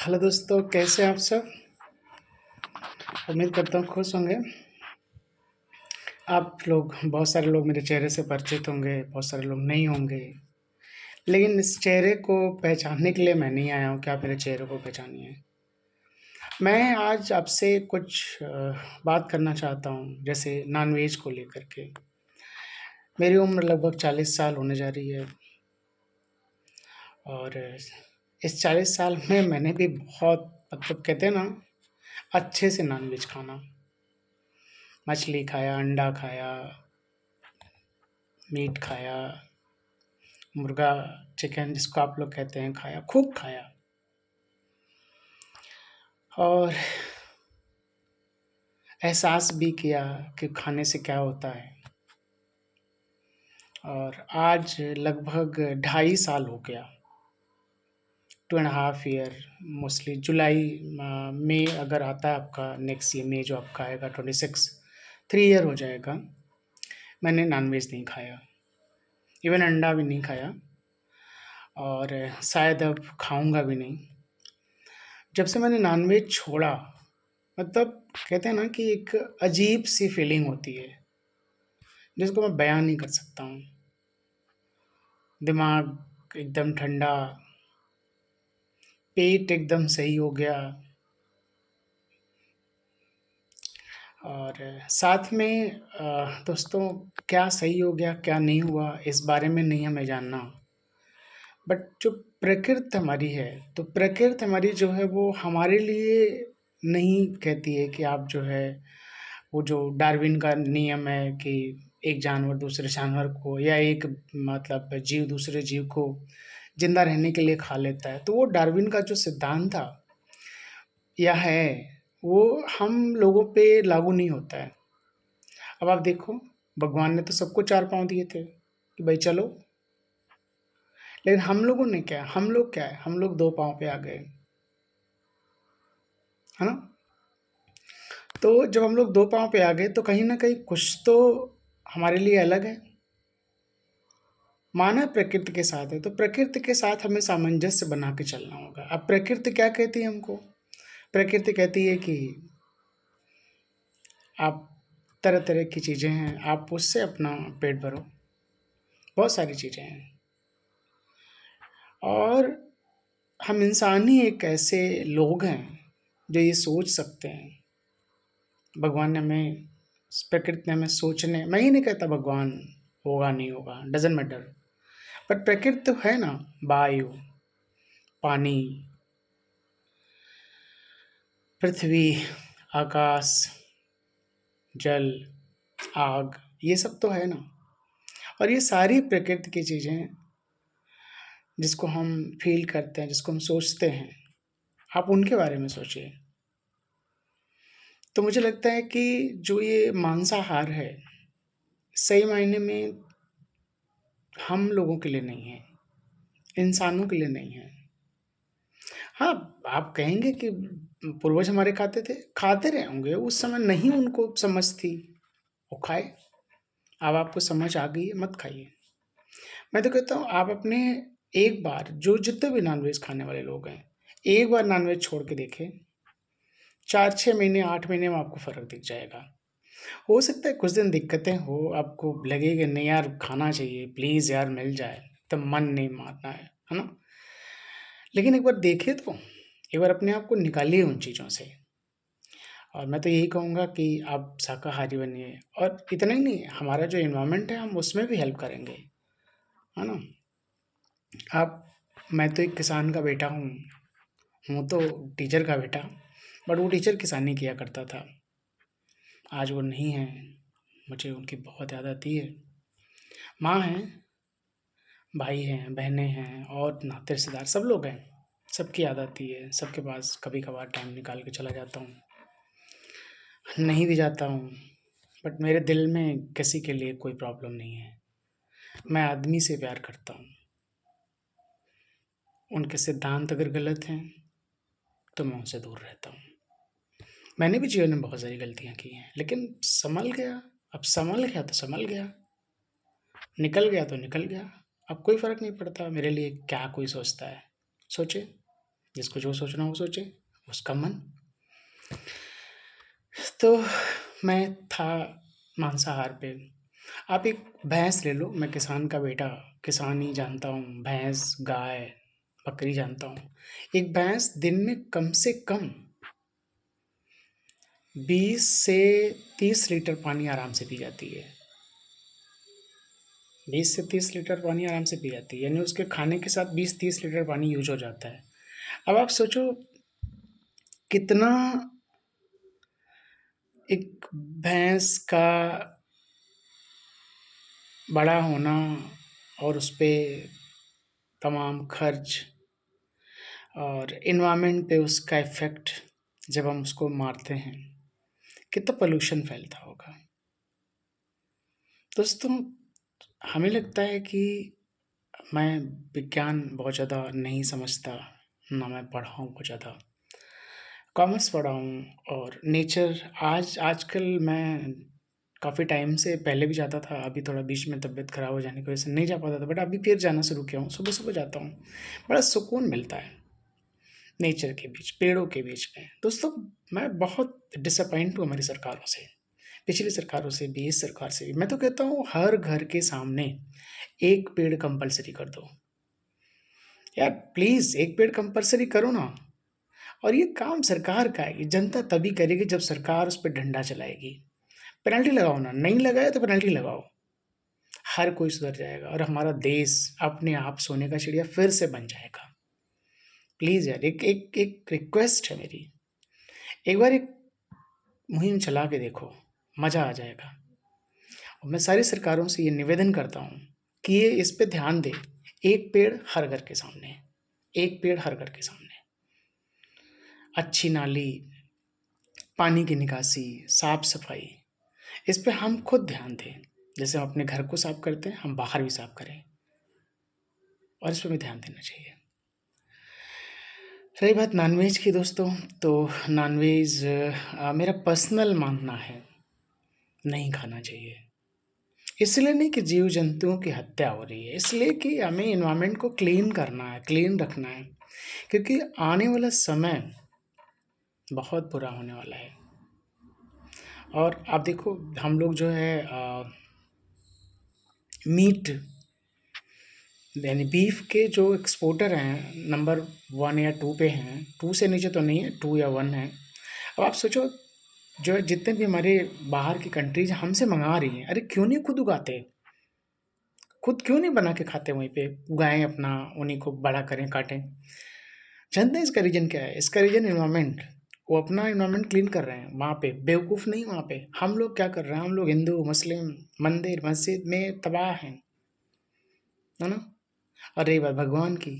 Hello दोस्तों, कैसे हैं आप सब। उम्मीद करता हूँ खुश होंगे। आप लोग, बहुत सारे लोग मेरे चेहरे से परिचित होंगे, बहुत सारे लोग नहीं होंगे। लेकिन इस चेहरे को पहचानने के लिए मैं नहीं आया हूँ कि आप मेरे चेहरे को पहचानिए। मैं आज आपसे कुछ बात करना चाहता हूँ, जैसे नॉनवेज को लेकर के। मेरी उम्र लगभग 40 साल होने जा रही है और इस 40 साल में मैंने भी बहुत, मतलब कहते हैं ना, अच्छे से नॉनवेज खाना, मछली खाया, अंडा खाया, मीट खाया, मुर्गा, चिकन जिसको आप लोग कहते हैं, खाया, खूब खाया। और एहसास भी किया कि खाने से क्या होता है। और आज लगभग 2.5 साल हो गया, 2.5 ईयर, मोस्टली जुलाई मई अगर आता है आपका, नेक्स्ट ईयर मई जो आपका आएगा 26, 3 ईयर हो जाएगा मैंने नॉनवेज नहीं खाया, इवन अंडा भी नहीं खाया और शायद अब खाऊंगा भी नहीं। जब से मैंने नॉनवेज छोड़ा, मतलब कहते हैं ना कि एक अजीब सी फीलिंग होती है जिसको मैं बयान नहीं कर सकता हूँ। दिमाग एकदम ठंडा, पेट एकदम सही हो गया और साथ में दोस्तों, क्या सही हो गया क्या नहीं हुआ इस बारे में नहीं हमें जानना। बट जो प्रकृति हमारी है, तो प्रकृति हमारी जो है वो हमारे लिए नहीं कहती है कि आप जो है, वो जो डार्विन का नियम है कि एक जानवर दूसरे जानवर को, या एक मतलब जीव दूसरे जीव को जिंदा रहने के लिए खा लेता है, तो वो डार्विन का जो सिद्धांत था या है, वो हम लोगों पे लागू नहीं होता है। अब आप देखो, भगवान ने तो सबको 4 पाँव दिए थे कि भाई चलो, लेकिन हम लोगों ने क्या, हम लोग क्या है, हम लोग 2 पाँव पे आ गए, है ना। तो जब हम लोग 2 पाँव पे आ गए तो कहीं ना कहीं कुछ तो हमारे लिए अलग है। माना प्रकृति के साथ है तो प्रकृति के साथ हमें सामंजस्य बना के चलना होगा। अब प्रकृति क्या कहती है हमको, प्रकृति कहती है कि आप, तरह तरह की चीज़ें हैं, आप उससे अपना पेट भरो, बहुत सारी चीज़ें हैं। और हम इंसान ही एक ऐसे लोग हैं जो ये सोच सकते हैं। भगवान ने हमें, प्रकृति ने हमें सोचने, मैं ही नहीं कहता भगवान होगा नहीं होगा, डजेंट मैटर, पर प्रकृति तो है ना, वायु, पानी, पृथ्वी, आकाश, जल, आग, ये सब तो है ना। और ये सारी प्रकृति की चीज़ें हैं जिसको हम फील करते हैं, जिसको हम सोचते हैं। आप उनके बारे में सोचिए। तो मुझे लगता है कि जो ये मांसाहार है, सही मायने में हम लोगों के लिए नहीं है, इंसानों के लिए नहीं है। हाँ, आप कहेंगे कि पूर्वज हमारे खाते थे, खाते रहे होंगे, उस समय नहीं उनको समझ थी, वो खाए। अब आपको समझ आ गई है, मत खाइए। मैं तो कहता हूँ आप अपने, एक बार, जो जितने भी नॉनवेज खाने वाले लोग हैं, एक बार नॉनवेज छोड़ के देखें, 4-6 महीने 8 महीने में आपको फ़र्क दिख जाएगा। हो सकता है कुछ दिन दिक्कतें हो, आपको लगे कि नहीं यार खाना चाहिए, प्लीज़ यार मिल जाए, तो मन नहीं मारना है ना। लेकिन एक बार देखे तो, एक बार अपने आप को निकालिए उन चीज़ों से। और मैं तो यही कहूँगा कि आप शाकाहारी बनिए, और इतना ही नहीं, हमारा जो एनवायरनमेंट है हम उसमें भी हेल्प करेंगे, है ना। आप, मैं तो एक किसान का बेटा हूँ तो टीचर का बेटा, बट वो टीचर किसानी किया करता था, आज वो नहीं है। मुझे उनकी बहुत याद आती है। माँ हैं, भाई हैं, बहनें हैं और नाते रिश्तेदार सब लोग हैं, सबकी याद आती है। सबके पास कभी कभार टाइम निकाल के चला जाता हूँ, नहीं भी जाता हूँ, बट मेरे दिल में किसी के लिए कोई प्रॉब्लम नहीं है। मैं आदमी से प्यार करता हूँ। उनके सिद्धांत अगर गलत हैं तो मैं उनसे दूर रहता हूँ। मैंने भी जीवन में बहुत सारी गलतियाँ की हैं, लेकिन संभल गया। अब संभल गया तो संभल गया, निकल गया तो निकल गया। अब कोई फ़र्क नहीं पड़ता मेरे लिए क्या कोई सोचता है। सोचे, जिसको जो सोचना हो सोचे, उसका मन। तो मैं था मांसाहार पे। आप एक भैंस ले लो, मैं किसान का बेटा, किसान ही जानता हूँ, भैंस, गाय, बकरी जानता हूँ। एक भैंस दिन में कम से कम 20 से 30 लीटर पानी आराम से पी जाती है। 20 से 30 लीटर पानी आराम से पी जाती है, यानी उसके खाने के साथ 20-30 लीटर पानी यूज हो जाता है। अब आप सोचो कितना एक भैंस का बड़ा होना और उस पे तमाम खर्च और इन्वायरमेंट पे उसका इफ़ेक्ट, जब हम उसको मारते हैं, कितना पोल्यूशन फैलता होगा। दोस्तों, हमें लगता है कि मैं विज्ञान बहुत ज़्यादा नहीं समझता, ना मैं पढ़ा हूँ बहुत ज़्यादा। कॉमर्स पढ़ा हूँ और नेचर आजकल मैं काफ़ी टाइम से पहले भी जाता था, अभी थोड़ा बीच में तबीयत ख़राब हो जाने की वजह से नहीं जा पाता था, बट अभी फिर जाना शुरू किया हूँ। सुबह-सुबह जाता हूँ, बड़ा सुकून मिलता है नेचर के बीच, पेड़ों के बीच में। दोस्तों, मैं बहुत डिसअपॉइंट हूँ हमारी सरकारों से, पिछली सरकारों से भी, इस सरकार से भी। मैं तो कहता हूँ हर घर के सामने 1 पेड़ कंपल्सरी कर दो। यार प्लीज़ 1 पेड़ कंपल्सरी करो ना। और ये काम सरकार का है, ये जनता तभी करेगी जब सरकार उस पे डंडा चलाएगी। पेनल्टी लगाओ ना, नहीं लगाए तो पेनल्टी लगाओ। हर कोई सुधर जाएगा और हमारा देश अपने आप सोने का चिड़िया फिर से बन जाएगा। प्लीज़ यार, एक एक एक रिक्वेस्ट है मेरी, एक बार एक मुहिम चला के देखो, मज़ा आ जाएगा। और मैं सारी सरकारों से ये निवेदन करता हूँ कि ये इस पे ध्यान दें। 1 पेड़ हर घर के सामने, 1 पेड़ हर घर के सामने। अच्छी नाली, पानी की निकासी, साफ-सफाई, इस पे हम खुद ध्यान दें। जैसे हम अपने घर को साफ करते हैं, हम बाहर भी साफ करें और इस पे भी ध्यान देना चाहिए। रही बात नॉन-वेज की दोस्तों, तो नॉन-वेज मेरा पर्सनल मानना है, नहीं खाना चाहिए। इसलिए नहीं कि जीव-जंतुओं की हत्या हो रही है, इसलिए कि हमें एनवायरनमेंट को क्लीन करना है, क्लीन रखना है, क्योंकि आने वाला समय बहुत बुरा होने वाला है। और आप देखो, हम लोग जो है मीट यानी बीफ के जो एक्सपोर्टर हैं, नंबर 1 या 2 पे हैं, 2 से नीचे तो नहीं है, 2 या 1 है। अब आप सोचो, जो जितने भी हमारे बाहर की कंट्रीज़ हमसे मँगा रही हैं, अरे क्यों नहीं खुद उगाते? खुद क्यों नहीं बना के खाते वहीं पे? उगाएँ अपना, उन्हीं को बड़ा करें, काटें। जानते हैं इसका रीज़न क्या है? इसका रीज़न एनवायरनमेंट। वो अपना एनवायरनमेंट क्लीन कर रहे हैं वहाँ पे, बेवकूफ़ नहीं वहाँ पे। हम लोग क्या कर रहे हैं? हम लोग हिंदू, मुस्लिम, मंदिर, मस्जिद में तबाह हैं, है ना? और रही बात भगवान की,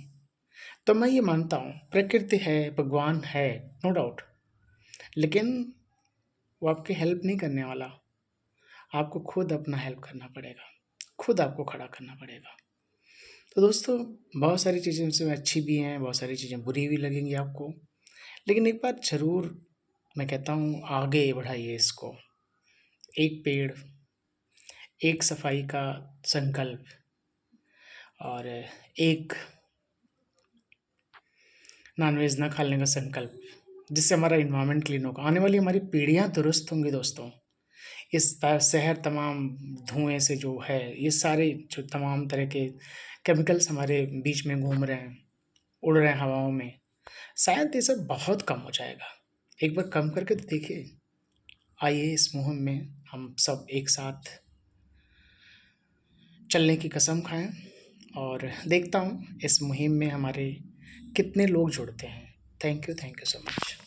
तो मैं ये मानता हूँ प्रकृति है, भगवान है, नो डाउट, लेकिन वो आपकी हेल्प नहीं करने वाला। आपको खुद अपना हेल्प करना पड़ेगा, खुद आपको खड़ा करना पड़ेगा। तो दोस्तों, बहुत सारी चीज़ें उसमें अच्छी भी हैं, बहुत सारी चीज़ें बुरी भी लगेंगी आपको, लेकिन एक बात ज़रूर मैं कहता हूँ, आगे बढ़ाइए इसको। 1 पेड़, 1 सफाई का संकल्प और 1 नॉनवेज ना खाने का संकल्प, जिससे हमारा एनवायरनमेंट क्लीन होगा। आने वाली हमारी पीढ़ियाँ दुरुस्त होंगी दोस्तों। इस शहर तमाम धुएँ से जो है, ये सारे जो तमाम तरह के केमिकल्स हमारे बीच में घूम रहे हैं, उड़ रहे हैं हवाओं में, शायद ये सब बहुत कम हो जाएगा। एक बार कम करके तो देखिए। आइए इस मुहिम में हम सब एक साथ चलने की कसम खाएँ और देखता हूँ इस मुहिम में हमारे कितने लोग जुड़ते हैं। Thank you so much.